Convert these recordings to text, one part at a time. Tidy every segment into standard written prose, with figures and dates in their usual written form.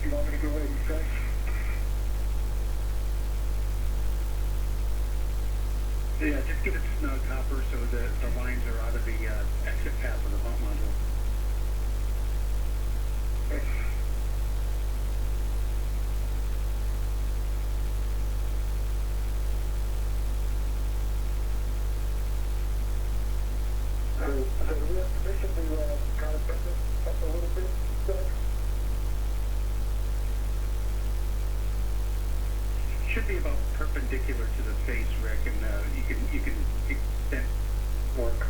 You want me to go ahead and check? Yeah, just get it snug, Hopper, so the lines are out of the exit path of the pump module. Okay. So do we have permission to kind of bend this up a little bit? Should be about perpendicular to the face, Rick, and you can extend work.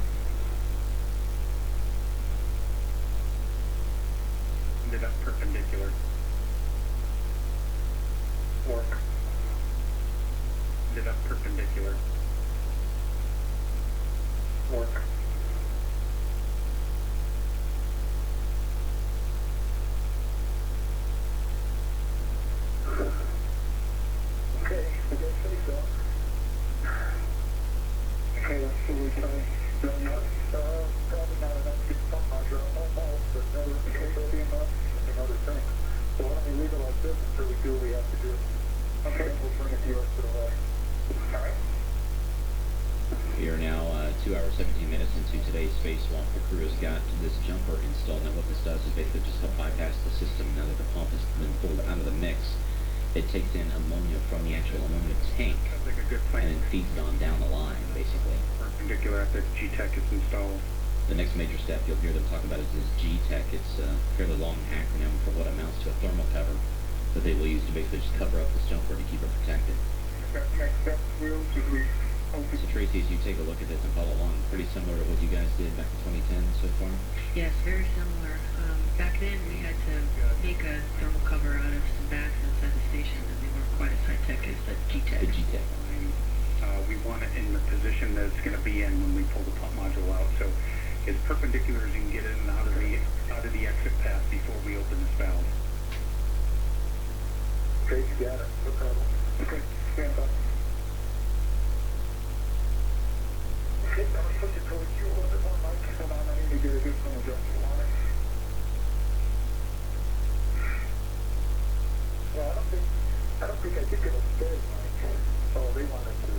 Ended up perpendicular. Work. Ended up perpendicular. Work. Okay, I guess say so. Okay, that's really fine. Probably not enough to get the pump module almost, but that'll be enough. Another thing. So why don't we leave it like this until we do what we have to do? Okay, we'll bring it to you rest of the way. Alright. We are now 2 hours 17 minutes into today's spacewalk. The crew has got this jumper installed. Now what this does is basically just help bypass the system now that the pump has been pulled out of the mix. It takes in ammonia from the actual ammonia tank Sounds like a good plan. and then feeds it on down the line, basically. Perpendicular after G-Tech is installed. The next major step you'll hear them talk about is this G-Tech. It's a fairly long acronym for what amounts to a thermal cover that they will use to basically just cover up this jumper to keep it protected. That next step will we open. So Tracy, as you take a look at this and follow along, pretty similar to what you guys did back in 2010 so far? Yes, very similar. Back then we had to make a thermal cover out of some bags inside the station, and they weren't quite as high-tech as the G-Tech. The G-Tech. We want it in the position that it's going to be in when we pull the pump module out. So as perpendicular as you can get it and out of the exit path before we open this valve. Okay, you got it. No problem. Okay, stand by. Okay, now push it towards you a little bit more, Mike. Hold on, I need to get a good one adjustment on it. Well, I don't think I did get upstairs, Mike. Oh, they wanted to,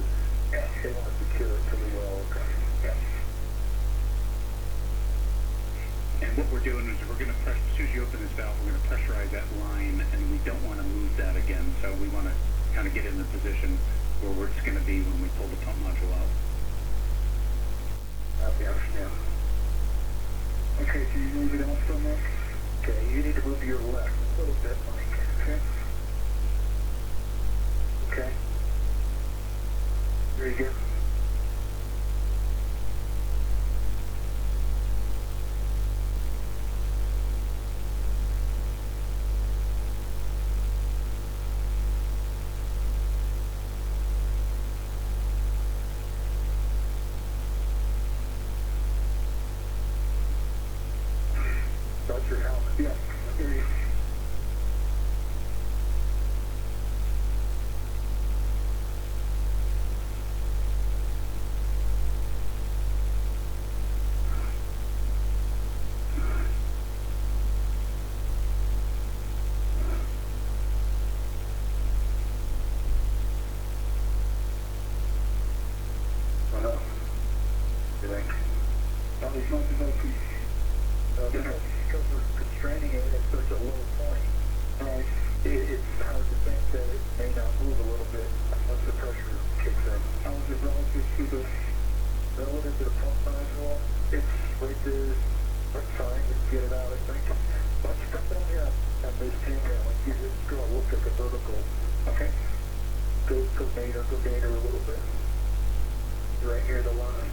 they want to secure it pretty well. Okay. Yeah. And what we're doing is we're going to press, as soon as you open this valve, we're going to pressurize that line, and we don't want to move that again. So we want to kind of get in the position where it's going to be when we pull the pump module out. I understand. Okay, so you move it out so much? Okay, you need to move to your left a little bit, Mike. Okay. Okay. Very good. That's your helmet. Yeah. Here you go. You think? Not as much as I could. Because we're constraining it at such a low point, it's hard to think that it may not move a little bit once the pressure kicks in. How is it relative to the pump module? It's right there. That's fine. You can get it out, I think. Let's step down here on this camera. Like you just go look at the vertical. Okay. Go gainer a little bit. Right near the line.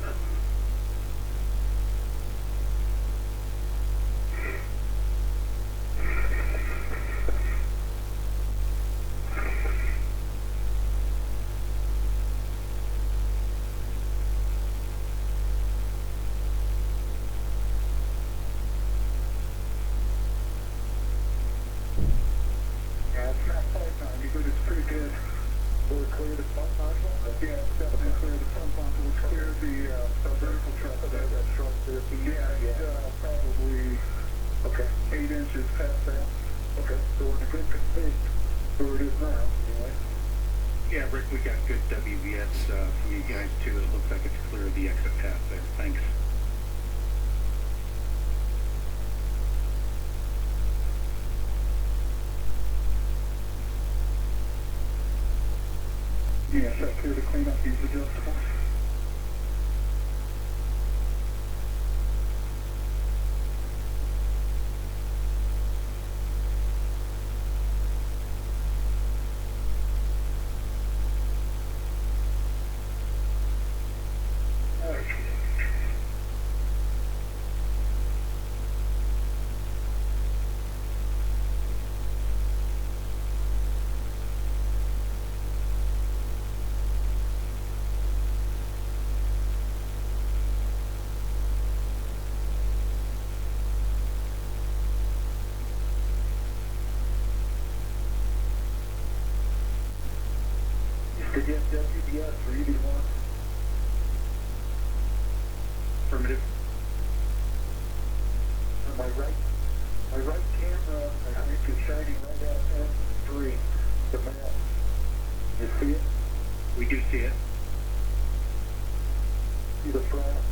Yeah, it's not quite 90, but it's pretty good. Will it clear the pump module? Yeah, it's definitely clear the pump module. It's clear the vertical truck that truck there. Yeah, probably, okay, 8 inches past that. Okay, so we're in a good space where it is now, anyway. Yeah, Rick, we got good WVS from you guys too. It looks like it's clear of the exit path there. Thanks. Yes, that's here to clean up these adjustables. Did you have WBS for ED1? Affirmative. On my right camera, I think is shining right at M3, the map. You see it? We do see it. See the frost?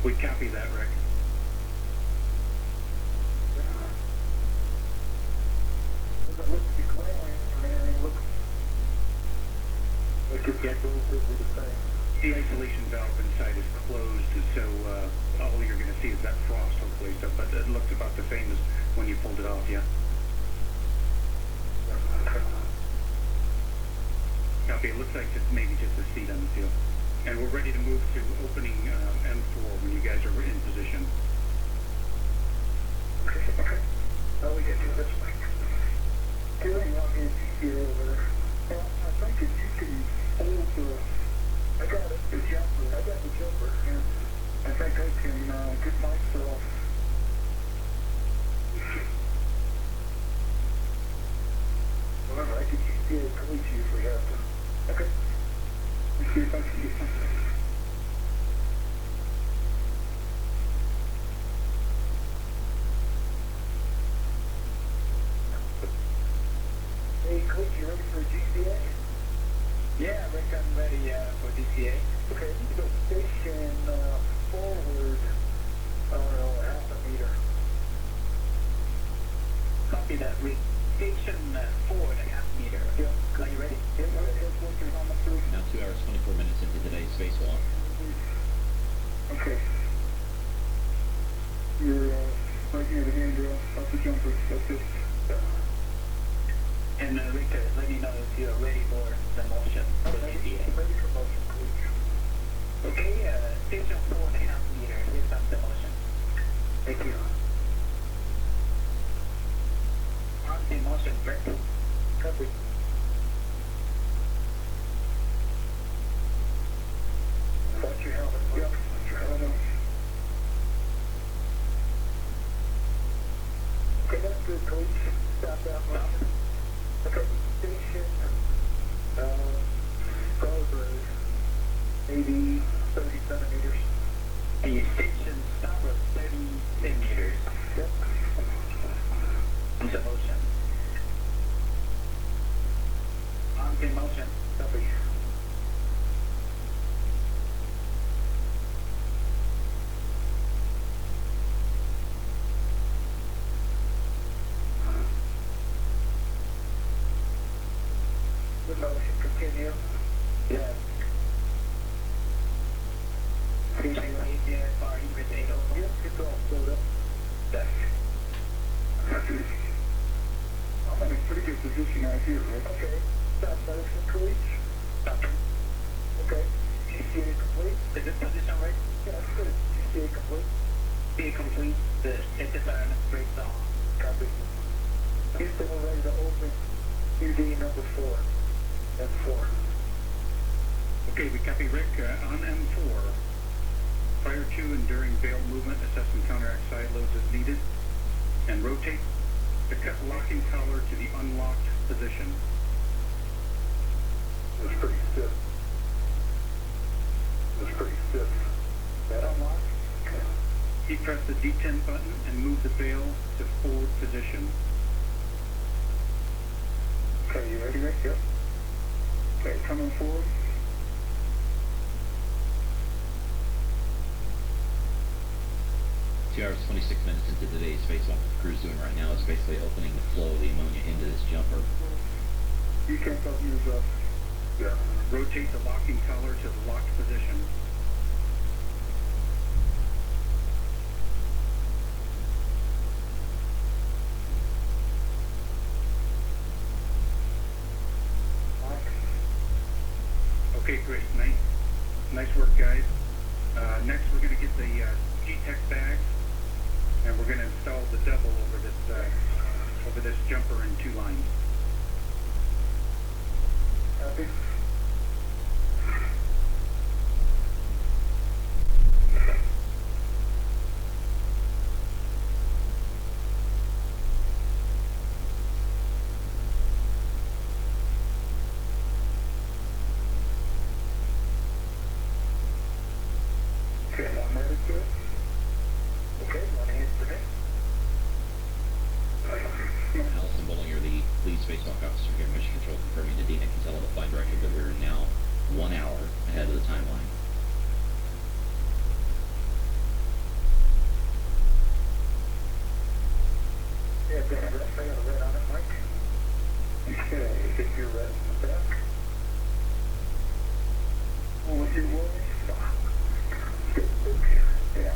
We copy that, Rick. Doesn't look to be glowing or anything. Looks like it's relatively the same. The isolation valve inside is closed, so all you're going to see is that frost, hopefully. So, but it looks about the same as when you pulled it off, yeah. Copy. It looks like it's maybe just a seat on the seal. And we're ready to move to opening M4 when you guys are in position. Okay. How we get to this way? Do you want me to get over there? Well, I think if you can hold the... I got it, the jumper. I got the jumper, and I think I can get myself... Whatever, I could use the police if we have to. Okay. Let's see if I can get something. Hey, Cliff, you ready for GCA? Yeah, Rick, I'm ready for DCA. Okay, so station forward, I don't know, half a meter. Copy that, Rick. Station 4.5 meter. Yeah. Are you ready? Yeah, that's what you're on the through. Now 2 hours, 24 minutes into today's spacewalk. Okay. You're right near the handrail, off the jumper, that's it. And Rick, let me know if you're ready for the motion for DCA. Ready for motion, please. Okay, station 4.5 meter. Here's up the motion. Thank you. On the motion, Rick. Copy. Watch your helmet. Yep, watch your helmet. Okay, that's good, coach. Stop that motion. Okay, station, probably maybe 30 centimeters. The station stop of 30 centimeters. Yep. On the motion. On the motion. Copy. The motion continue. Yeah. Check the ATS for English 804. Yep, it's all filled up. That's I'm in a pretty good position out here, right? Okay. Stop motion, please. stop. Okay. GCA complete? Is this position right? Yeah, that's good. GCA complete? Be complete. The SSR breaks on. Copy. Houston, we're ready to open UD number 4. M4. Okay, we copy Rick on M4. Prior to and during bail movement, assess and counteract side loads as needed. And rotate the locking collar to the unlocked position. It was pretty stiff. It was pretty stiff. That unlocked? Keep pressed the detent button and move the bail to forward position. Okay, you ready, Rick? Yep. Okay, coming forward. 2 hours, 26 minutes into today's spacewalk, what the crew's doing right now is basically opening the flow of the ammonia into this jumper. You can't go use up. Yeah. Rotate the locking collar to the locked position. Okay, great. Nice work, guys. Next, we're going to get the G-Tech bags, and we're going to install the double over this jumper in 2 lines. Happy? Okay, I'm ready to it. Okay, want to hit the next? Allison Bollinger, the lead spacewalk officer here in Mission Control, confirming to Dina Kinsella, the flight director, that we're now 1 hour ahead of the timeline. Yeah, I got a red on it, Mike. Okay, get your red in the back. Oh, with your wool. Yeah.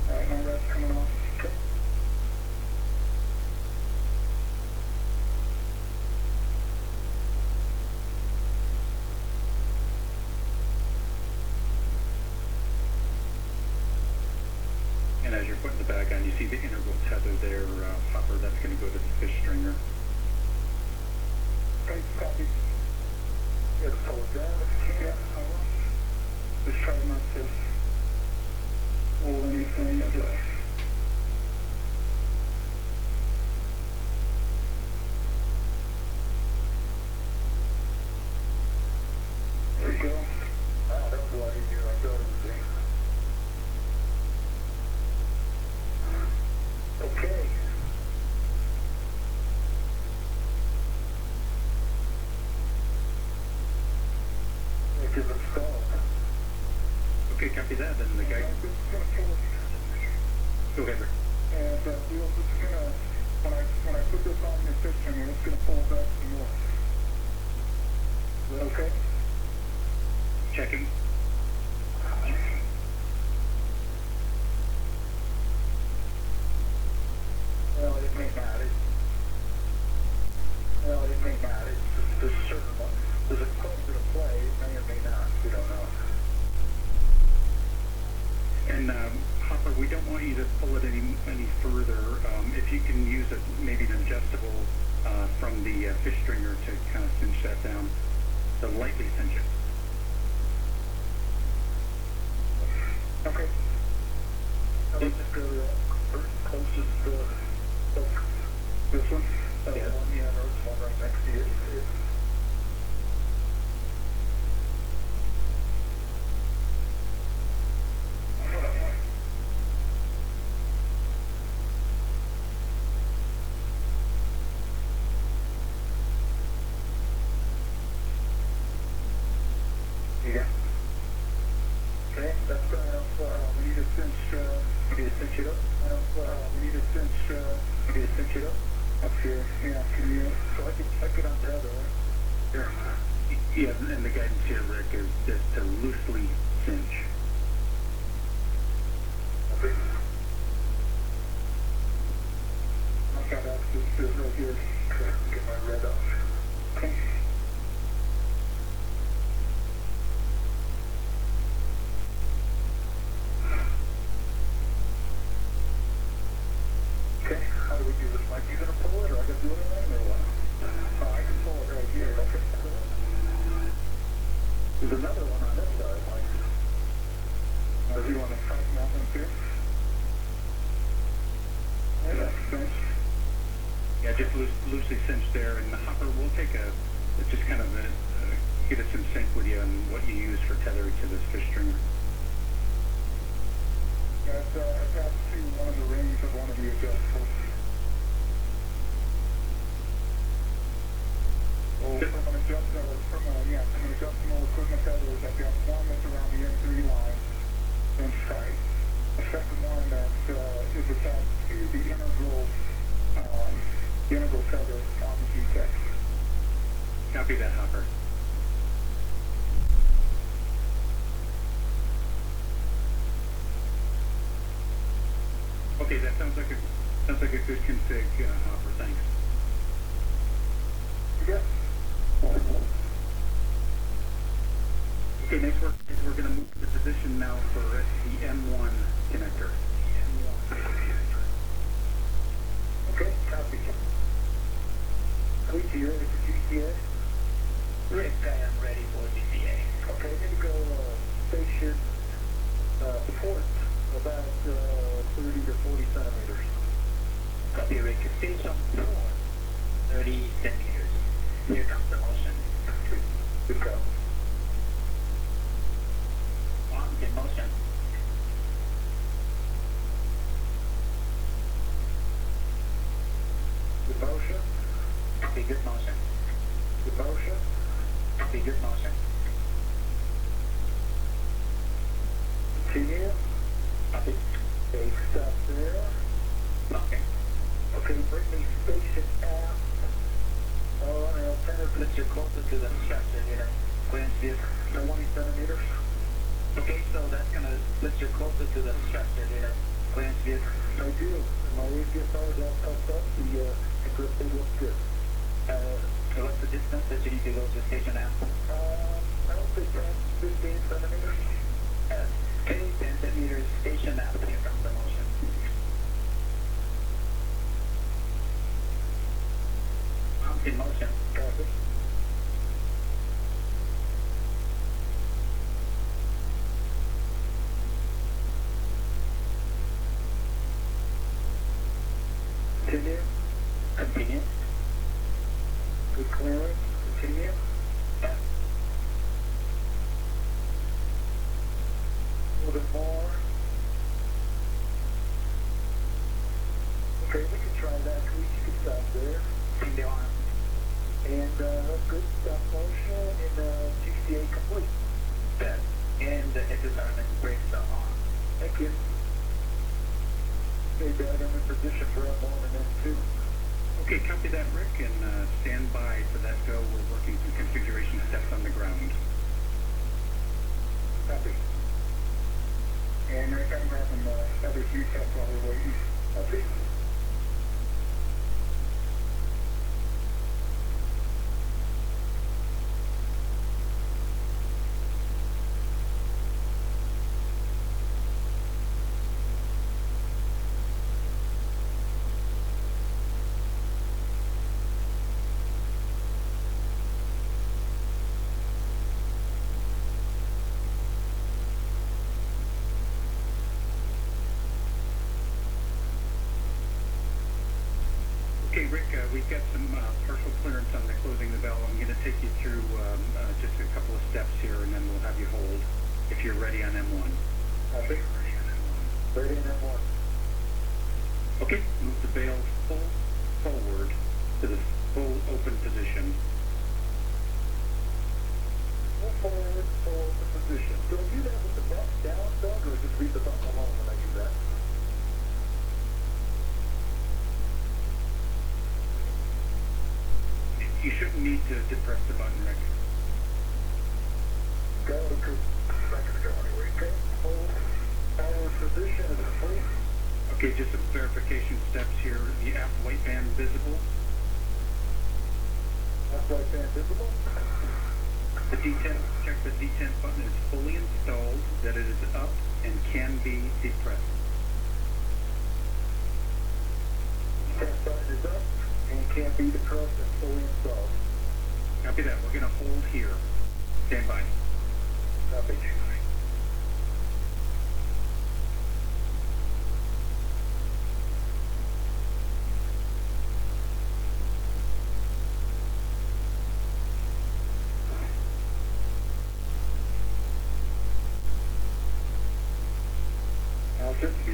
Alright, no red's coming off. Okay. And as you're putting the bag on, you see the integral tether there, Hopper, that's going to go to the fish stringer. Okay, copy. You gotta pull it down if you can. I will. Just try not to pull anything. There you go. Wow, that was a lot easier than I thought it would be. Okay. It is installed. Okay, copy that. Then the guy. Go ahead, Rick. And Deel, this is gonna, when I put this on your system, it's gonna pull back some more. Is that okay? Checking. Well, it may not. It may not. There's a certain one. There's a quite a bit of play. It may or may not. We don't know. And Hopper, we don't want you to pull it any further. If you can use maybe an adjustable from the fish stringer to kind of cinch that down, to lightly cinch it. Okay. Let's just go to the first closest, this one? Yeah. One, yeah, there's one right next to you. Yeah. Okay, that's we need to cinch it up. We need to cinch it up. Up here, yeah, can you, so I could untether it. Here. Yeah, and the guidance here, Rick, is just to loosely cinch. Okay. I got access to it right here. Okay, get my red off. Okay. Okay, how do we do this, Mike? You gonna pull it, or I gotta do it around, or what? Oh, I can pull it right here. Okay. There's another one on this side, Mike. Do you want to tighten that one too? Yeah, that's finished. Yeah, just loosely cinch there, and the Hopper will take just kind of get us in sync with you on what you use for tethering to this fish stringer. That's attached to one of the rings of one of the adjustables. Oh, from an adjustable equipment tether, I've got one that's around the M3 line in sight. A second one that is attached to the integral tether on the G-Tech. Copy that, Hopper. Okay, that sounds like a good config, Hopper. Thanks. Yes. Okay, next we're going to move to the position now for the M1 connector. Okay, copy. Are you ready for GCA? Rick, I am ready for GCA. Okay, need to go station port about 30 to 40 centimeters. Copy, Rick. Station 4, 30 centimeters. Here comes the motion. Good go. Arms in motion. Good motion. Copy, good motion. Good motion. Copy, good motion. Continue. Copy. Okay, stop there. Okay. Okay, bring me station aft. Oh, I'll turn it Let's get closer to the structure here. Clearance vehicle. 20 centimeters. Okay, so that's gonna let's get closer to the structure here. Clearance vehicle. I do. And my AGSR is all pumped up. The grip thing looks good. So what's the distance that you need to go to station now? I don't think that's 15 centimeters. Okay, 10 centimeters station now. Here comes the motion. Arms in motion. Copy. Continue. Continue. Good clearance. Continue. Yeah. A little bit more. Okay, we can try that. We can stop there. In the arm. And good stop motion and GCA complete. That. And the SSR brakes are on. Thank you. Okay, Dad, I'm in position for M1 and M2. Okay, copy that, Rick, and stand by for that go. We're working through configuration steps on the ground. Copy. And Rick, I'm having other few tests while we're waiting. Copy. Okay, Rick, we've got some partial clearance on the closing the valve. I'm going to take you through just a couple of steps here, and then we'll have you hold if you're ready on M1. Copy. Ready in M1. Okay, move the valve full forward to the full open position. Full forward, full open position. Do I do that with the bump down, Doug, or just leave the bump alone when I do that? You shouldn't need to depress the button, Rick. Got it, because seconds ago anyway. Okay, hold. Our position is complete. Okay, just some verification steps here. The aft white band visible. That's right band visible. The D10, check the D10 button is fully installed, that it is up and can be depressed. Test button is up and can't be depressed and fully installed. Copy that. We're going to hold here. Stand by. Copy. Now, just to be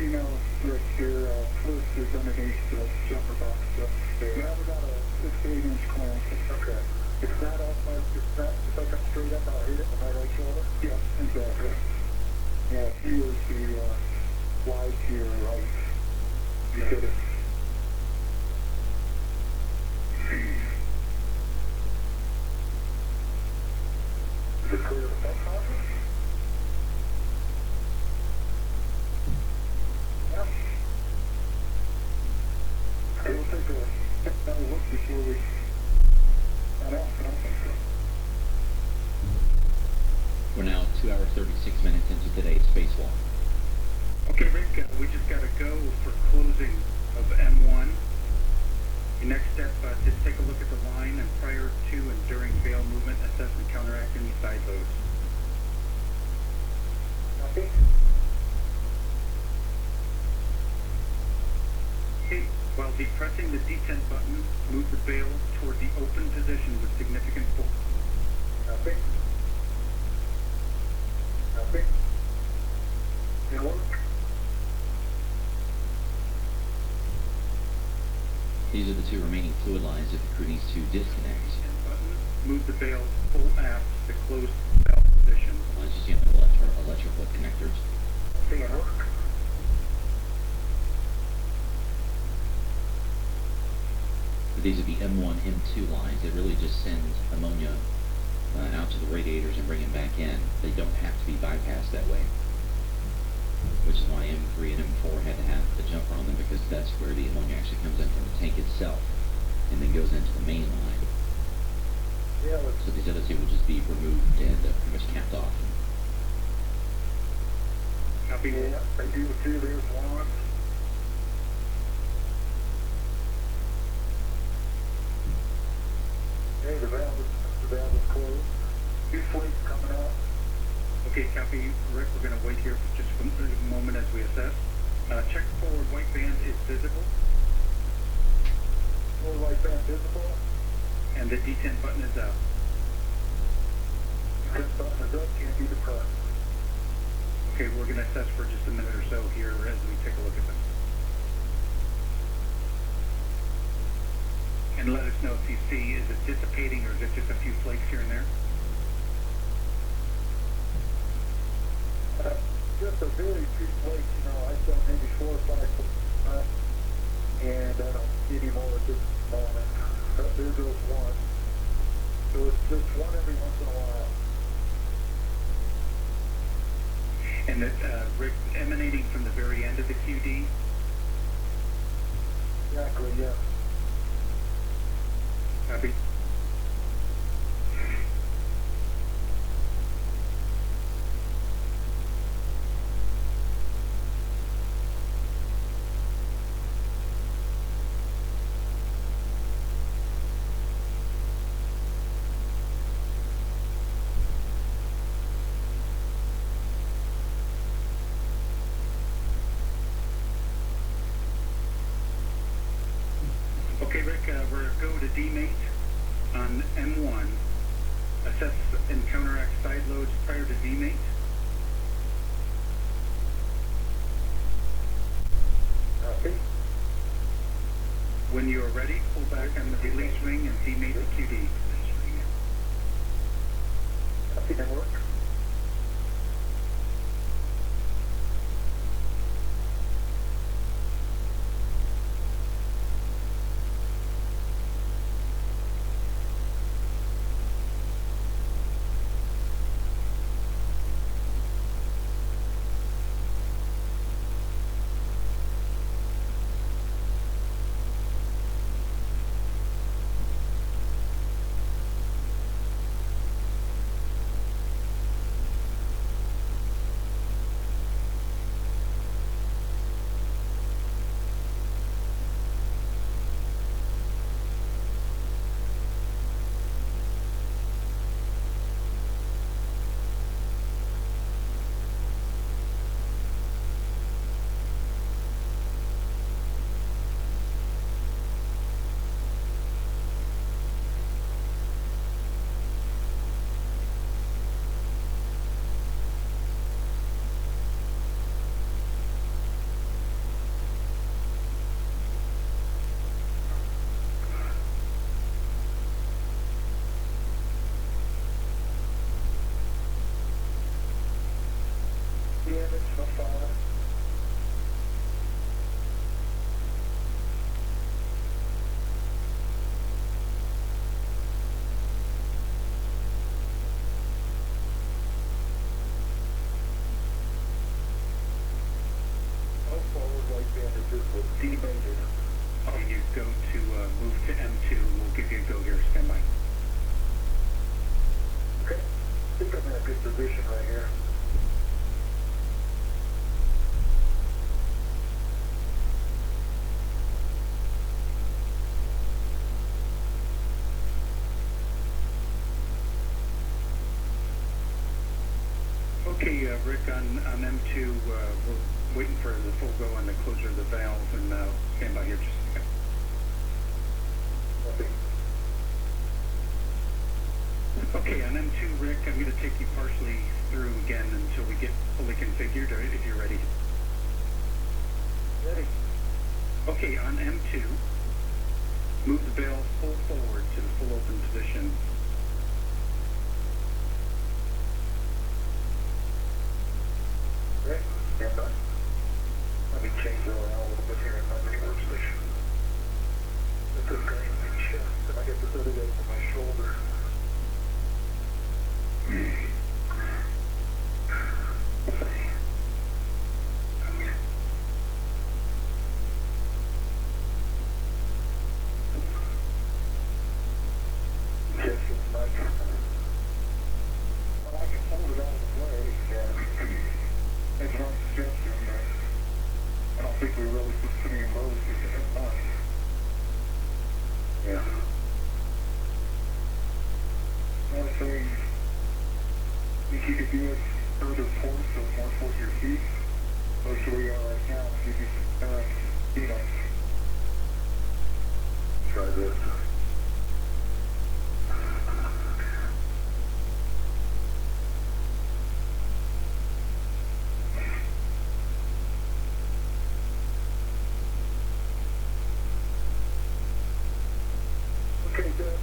step, just take a look at the line and prior to and during bail movement, assess and counteract any side loads. Copy. Okay, while depressing the detent button, move the bail toward the open position with significant force. Copy. Copy. And work. These are the two remaining fluid lines that the crew needs to disconnect. Detent button, move the bail full aft to close valve position. The lines you see on the electrical connectors. Copy and work. These are the M1, M2 lines. They really just send ammonia out to the radiators and bring them back in. They don't have to be bypassed that way, which is why M3 and M4 had to have the jumper on them, because that's where the ammonia actually comes in from the tank itself and then goes into the main line. Yeah, let's So these other two will just be removed and pretty much capped off. Copy. Yeah, I do too. There's one. Okay, the valve is closed. Two flakes coming out. Okay, copy. Rick, we're going to wait here for just a moment as we assess. Check forward white band is visible, Full light band visible. and the detent button is out. This button is up, can't be depressed. Okay, we're going to assess for just a minute or so here as we take a look at them. And let us know if you see, is it dissipating or is it just a few flakes here and there? Just a very few flakes, I saw maybe 4 or 5 flakes, and I don't see any more at this moment. There goes one. So it's just one every once in a while. And that, Rick, emanating from the very end of the QD? Exactly, yeah. Copy. Okay, Rick, we're go to demate on M1. Assess and counteract side loads prior to demate. Copy. When you are ready, pull back on the release ring and demate the QD. Copy and work. Okay, Rick, on M2, we're waiting for the full go on the closure of the valve, and stand by here just a second. Okay, on M2, Rick, I'm going to take you partially through again until we get fully configured, or if you're ready. Ready. Okay, on M2, move the valve full forward to the full open position. Ready. Stand by. Let me change it around a little bit here in my mini workstation. It's a pain in my chest, and I get this other day from my shoulder. You could do it further force, so more force your feet. Most of where you are right now, you can, try this. Okay, good.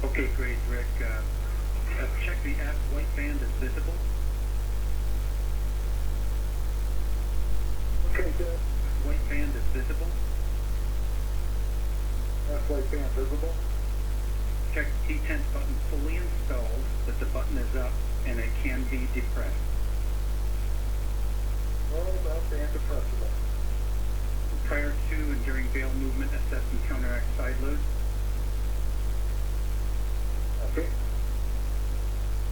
Okay, great, Rick. Check the aft white band is visible. Okay, good. White band is visible. Aft white band visible. Check T10 button fully installed, that the button is up and it can be depressed. Rolled up and depressible. Prior to and during bail movement, assess and counteract side loads. Okay.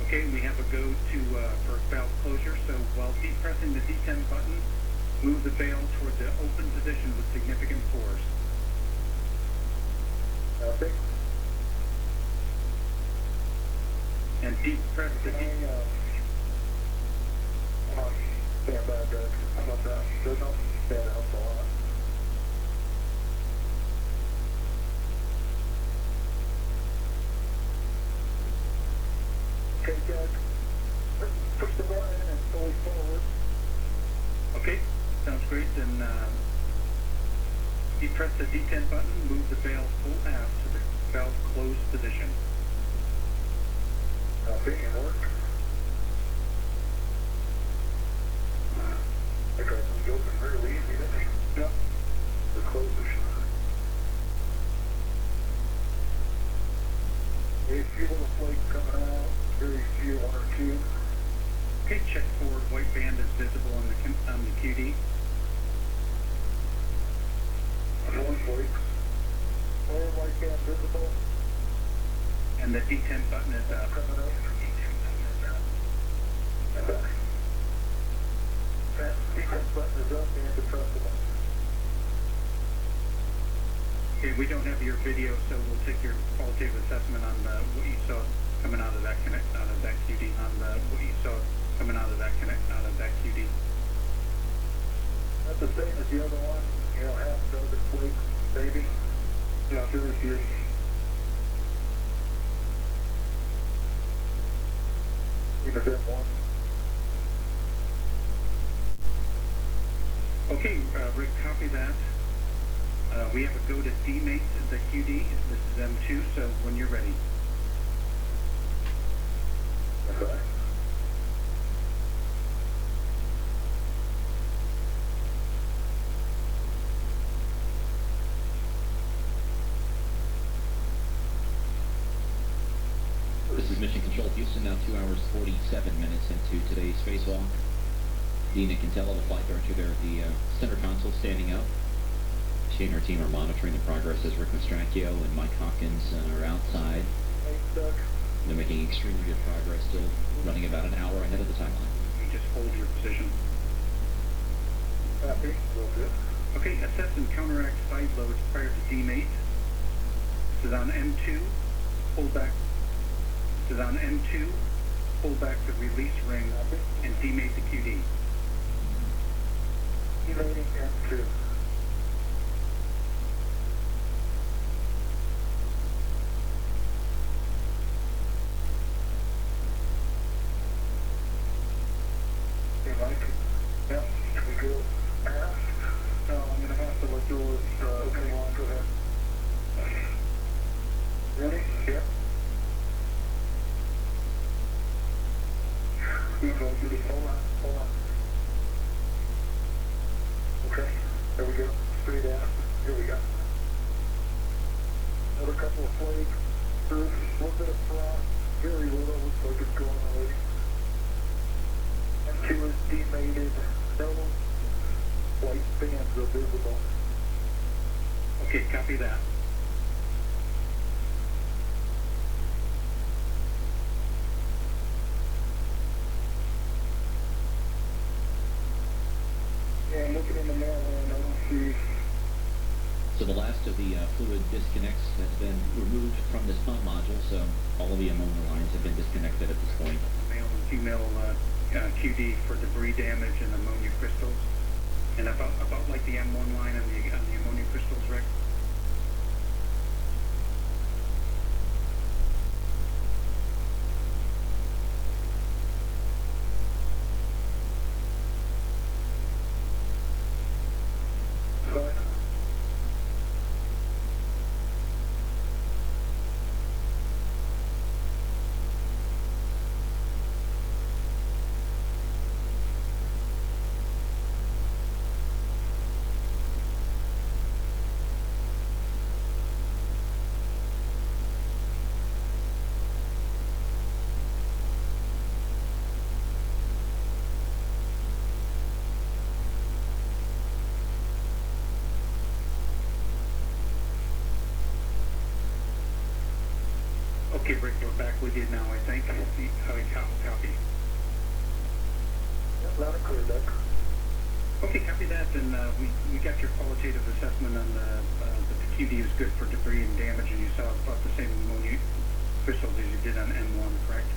Okay, we have a go to for valve closure, so while depressing the D10 button, move the valve toward the open position with significant force. Okay. And depress the Stand by, Doug. How about that? Good enough? Yeah, that helps a lot. Okay, Doug. Push the button and fully forward. Okay, sounds great. Then depress the D10 button, move the valve full aft to the valve closed position. Okay, and work. Okay, we open really easy, didn't we? Yep. The closers. A few little flakes coming out, very few, one or two. Okay, check forward white band is visible on the QD. One flakes. Forward white band visible. And the D10 button is up. Coming up. And back. That D10 button is up and depressible. Okay, we don't have your video, so we'll take your qualitative assessment on what you saw coming out of that QD, on what you saw coming out of that QD. That's the same as the other one, half a dozen flakes, maybe. Yeah, very few. Even that one. Okay, Rick, copy that. We have a go to demate the QD. This is M2, so when you're ready. Okay. This is Mission Control Houston, now 2 hours 47 minutes into today's spacewalk. Dean and Cantella, the flight director there at the center console, standing up. She and her team are monitoring the progress as Rick Mastracchio and Mike Hawkins are outside. Hey, Doug. They're making extremely good progress, still running about an hour ahead of the timeline. You just hold your position. Copy, will do. Okay, assess and counteract side loads prior to demate. This is on M2, pull back. This is on M2, pull back the release ring and demate the QD. Elating M2. Hey, Mike. Yep, we go fast. No, I'm gonna have to let yours, okay, on, go ahead. Ready? Yep. Hold on. Okay, there we go. Straight out. Here we go. Another couple of flakes. A little bit of frost. Very little. Looks like it's going already. M2 is demated. No white bands are visible. Okay, copy that. Yeah, I'm looking in the mail and I don't see. So the last of the fluid disconnects has been removed from this pump module, so all of the ammonia lines have been disconnected at this point. Male and female QD for debris damage and ammonia crystals. And about like the M1 line on the ammonia crystals, Rick. Sorry. Okay, Rick, we're back with you now, I think. Copy. Yep, loud and clear, Doug. Okay, copy that, and we got your qualitative assessment on that the QD is good for debris and damage, and you saw about the same ammonia crystals as you did on M1, correct?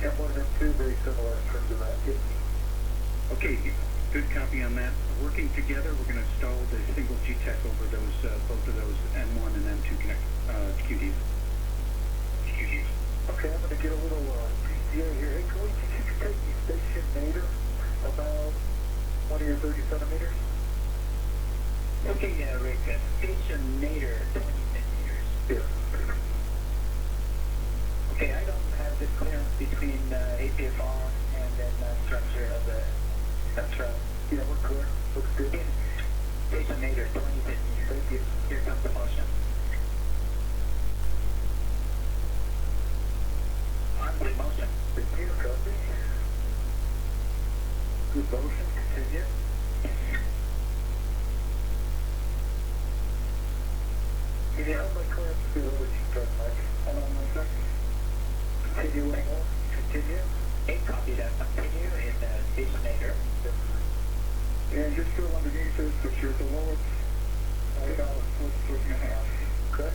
M1 and M2, very similar in terms of that. Yep. Okay, good copy on that. Working together, we're going to install the single G-Tech over those both of those M1 and M2 QDs. Okay, I'm going to get a little PCA here. Hey, can we take the stationator about 20 or 30 centimeters? Okay, Rick, stationator 20 centimeters. Yeah. Okay, I don't have the clearance between APFR and then structure of the truck. Yeah, we're clear. Looks good. Stationator 20 centimeters. Thank you. Here comes the motion. On the motion. Thank you, copy. Good motion. Continue. Can you help my clearance to be a little cheaper, Mike? Hold on 1 second. Continue one more. Continue. Okay, copy that. Continue in the stationator. And just go underneath this, if you're at the lowest, I got a foot and a half. Okay?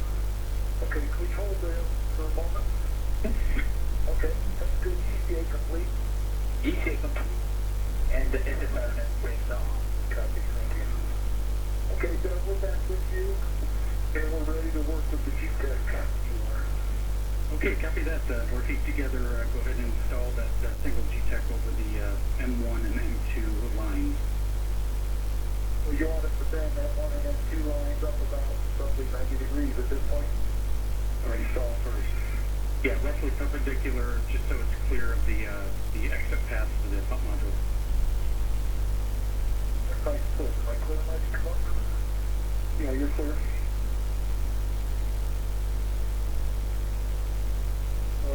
Okay, can we hold there for a moment? Okay, that's good. ECA complete. ECA complete. And the SSR breaks off. Copy, thank you. Okay, Doug, we're back with you, and we're ready to work with the G-Tech. Okay, copy that. Working together, go ahead and install that single G-Tech over the M1 and M2 lines. Well, you want us to bend that 1 and M2 lines up about roughly 90 degrees at this point? Or install first? Yeah, roughly perpendicular, just so it's clear of the exit path to the pump module. That's nice, clear. Am I clear, Mike? Come on. Yeah, you're clear. So,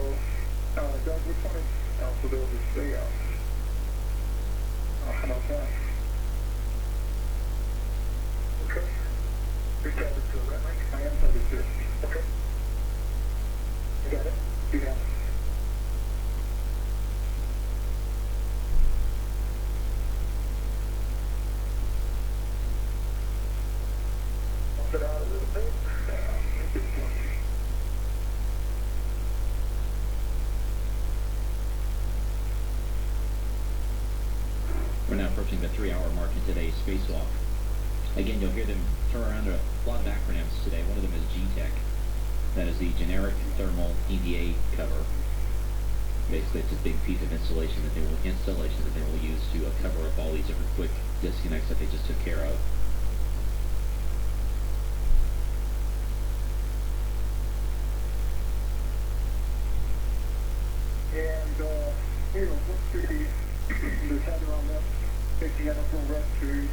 Doug, which one is also able to stay out? How about that? Okay. You're tethered to it, right, Mike? I am tethered to it. Okay. You got it? You got it. approaching the 3-hour mark in today's spacewalk. Again, you'll hear them throw around a lot of acronyms today. One of them is GTEC. That is the Generic Thermal EVA cover. Basically, it's a big piece of installation that they will use to cover up all these different quick disconnects that they just took care of. And, what's the tether on that? Picking up a red series.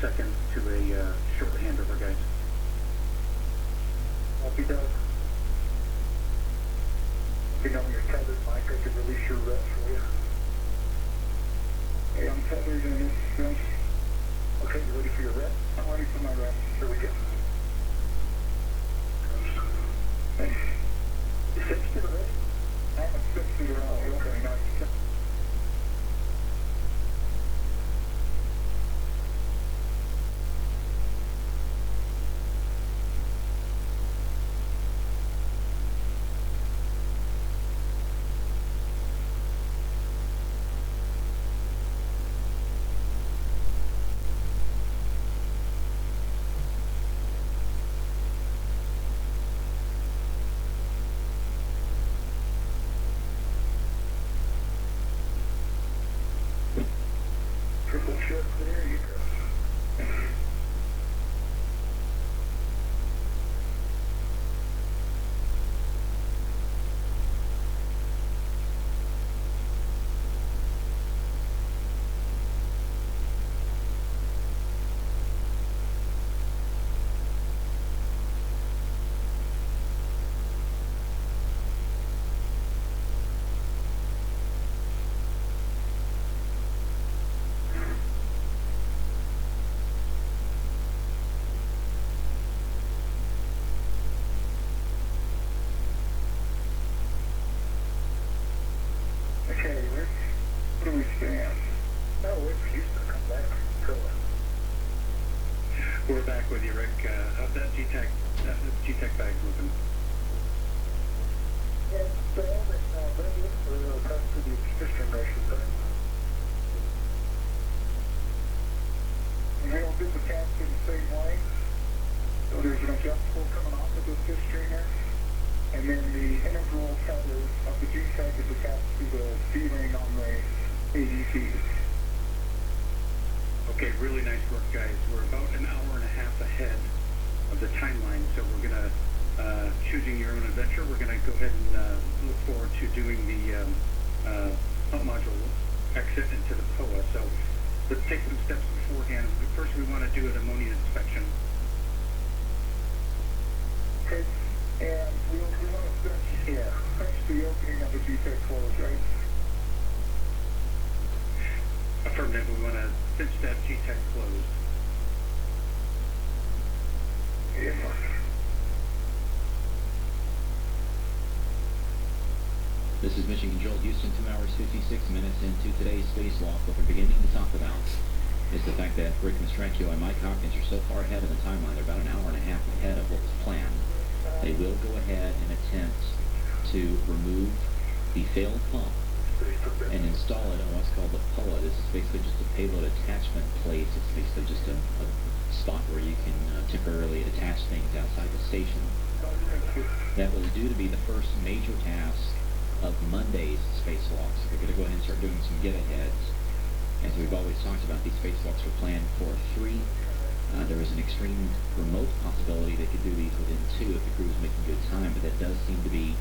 Seconds to a short handover, guys. Won't be done. You know you're tethered, Mike. I could release your rest for you. Hey, I'm tethered in this thing. Okay, you ready for your rest? I'm ready for my rest. Here we go. Hey. You 6 feet already? I'm at 6 feet around. Okay, nice. Triple check there, you go. Okay, Rick, where do we stand? No, wait for Houston to come back. Cool. We're back with you, Rick. How's that GTEC bag moving? Yeah, so all this now, but it looks for across to the system ratio, but and they'll do the cast in the same way. So there's an adjustable coming off of the fifth strainer. And then the integral tether of the GTEC is attached to the D-ring on the ADC. Okay, really nice work, guys. We're about an hour and a half ahead of the timeline, so we're going to, choosing your own adventure, we're going to go ahead and look forward to doing the pump module exit into the POA. So let's take some steps beforehand. First, we want to do an ammonia inspection. Okay. And we want to finish the opening of the GTEC close, right? Affirmative, we want to finish that GTEC closed. Yeah. This is Mission Control Houston, 2 hours 56 minutes into today's spacewalk. What we're beginning to talk about is the fact that Rick Mastracchio and Mike Hopkins are so far ahead of the timeline. They're about an hour and a half ahead of what was planned. They will go ahead and attempt to remove the failed pump and install it on what's called the POA. This is basically just a payload attachment plate. It's basically just a spot where you can temporarily attach things outside the station. That was due to be the first major task of Monday's spacewalks. So we're going to go ahead and start doing some get-aheads. As we've always talked about, these spacewalks were planned for 3. There was an extreme remote possibility they could do these within 2 if the crew was making good time, but that does seem to be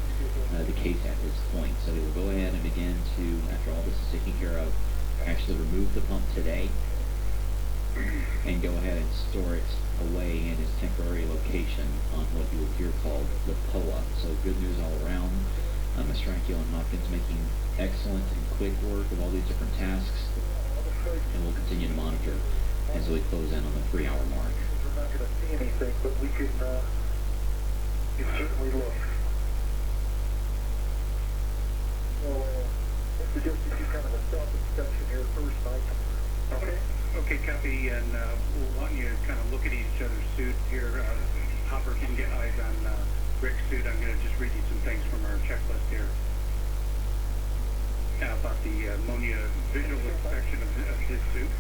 the case at this point. So they will go ahead and begin to, after all this is taken care of, actually remove the pump today and go ahead and store it away in its temporary location on what you will hear called the POA. So good news all around. Mastracchio and Hopkins making excellent and quick work of all these different tasks, and we'll continue to monitor as we close in on the 3-hour mark. We're not going to see anything, but we can certainly look. So, let's suggest you do kind of a self-inspection here first, Mike. Okay. Okay, copy, and we'll want you to kind of look at each other's suit here. Hopper can get eyes on Rick's suit. I'm going to just read you some things from our checklist here. About the ammonia visual inspection of his suit.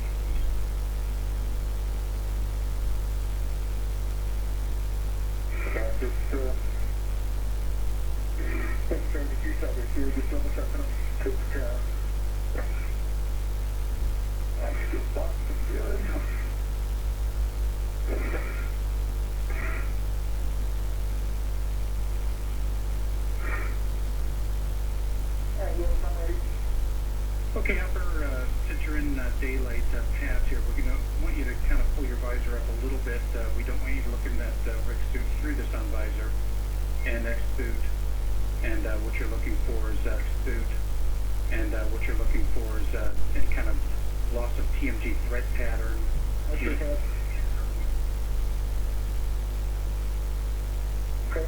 Just trying to use others here, just almost having to take the car. I'm still boxing good. Alright, well, I'm ready. Okay, Hopper, since you're in daylight paths here, we're going to want you to kind of pull your visor up a little bit. We don't want you looking at Rick's suit through the sun visor and X boot. And what you're looking for is X boot. And what you're looking for is any kind of loss of TMG threat pattern. Okay. Okay.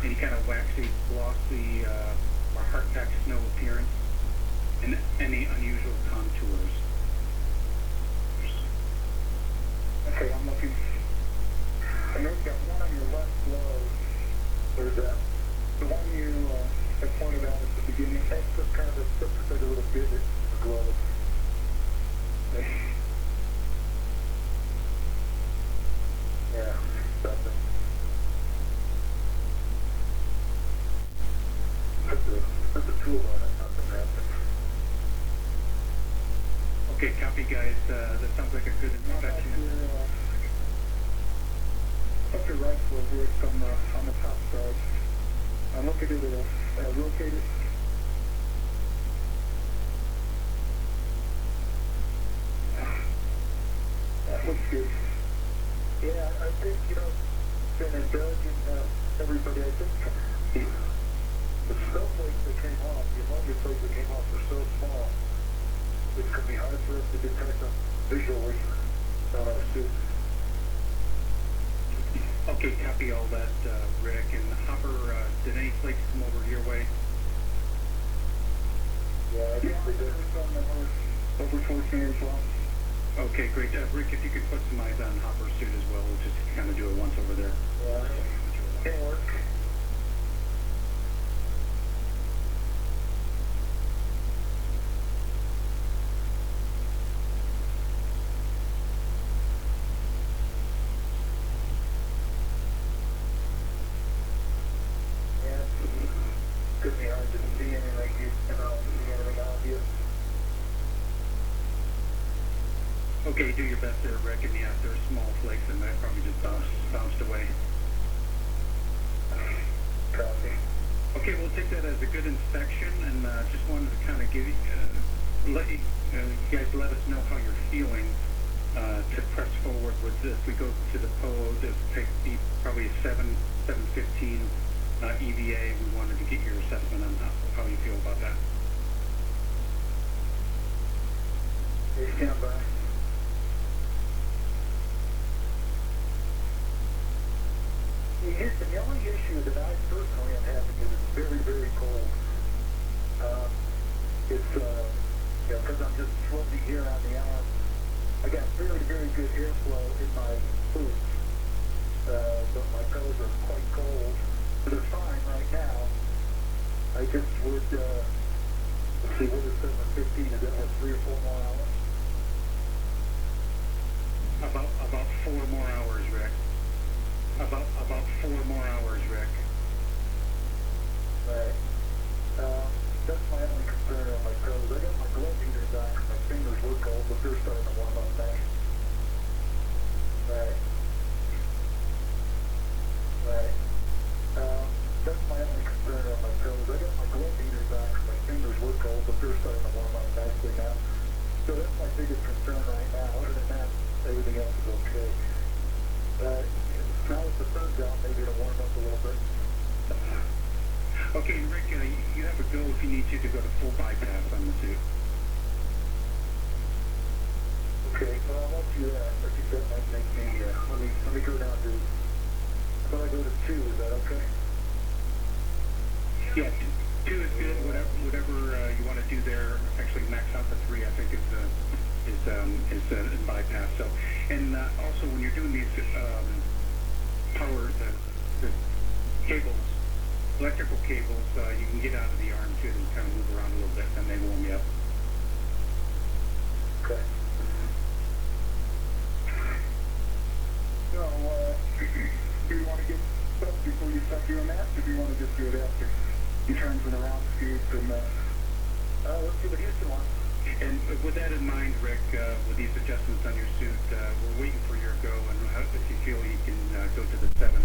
Any kind of waxy, glossy, or hard-packed snow appearance. And any unusual contours. Okay, I'm looking. I know you've got one on your left glove. There's that. The one you had pointed out at the beginning. That's just kind of looks like a little divot in the glove. Yeah, something. That's a tool on it, nothing happened. Okay, copy, guys. That sounds like a good inspection. Up your right foot here, it's on the top side. I'm looking at it, rotate it. That looks good. Yeah, I think, been indulging everybody. I think the snowflakes that came off, the ammonia flakes that came off are so small, it's going to be hard for us to detect them visually on our suit. Okay, copy all that, Rick. And Hopper, did any flakes come over your way? Yeah, I think they did. Over 14 as well. Okay, great. Rick, if you could put some eyes on Hopper's suit as well, we'll just kind of do it once over there. Yeah, can work. Could be hard to see anything, see anything obvious. Okay, do your best there, Rick. And yeah, if there are small flakes, then that probably just bounced away. Copy. Okay, we'll take that as a good inspection, and just wanted to kind of give you, let you guys let us know how you're feeling to press forward with this. If we go to the pose, it'll take probably a 7:15 EVA. We wanted to get your assessment on how you feel about that. Hey, stand by. The only issue that I personally am having is it's very, very cold. Because I'm just floating here on the arm. I got very, very good airflow in my boots, but my toes are quite cold. They're fine right now. I just would, let's see, what is 7:15? Is that like 3 or 4 more hours? About 4 more hours, Rick. About 4 more hours, Rick. Right. That's my only concern on my toes. I got my glove heaters on because my fingers were cold, but they're starting to warm up now. Right. Right. That's my only concern on my toes. I got my glove heaters on because my fingers were cold, but they're starting to warm up nicely now. So that's my biggest concern right now. Other than that, everything else is okay. Now with the sun's out, maybe it'll warm up a little bit. Okay, Rick, you have a go if you need to go to full bypass on the suit. Okay, well, I won't do that. I think that might make me, let me go down to, when I go to 2, is that okay? Yeah, 2 is good, whatever whatever you want to do there. Actually, max out the 3. I think is bypass. So, and also when you're doing these power the cables, electrical cables, you can get out of the arm too and kind of move around a little bit, and they warm you up. Okay. So, do you want to get stuff before you start doing that, or do you want to just do it after you turn to the round speeds and, let's see what Houston wants. And with that in mind, Rick, with these adjustments on your suit, we're waiting for your go, and if you feel you can go to the 7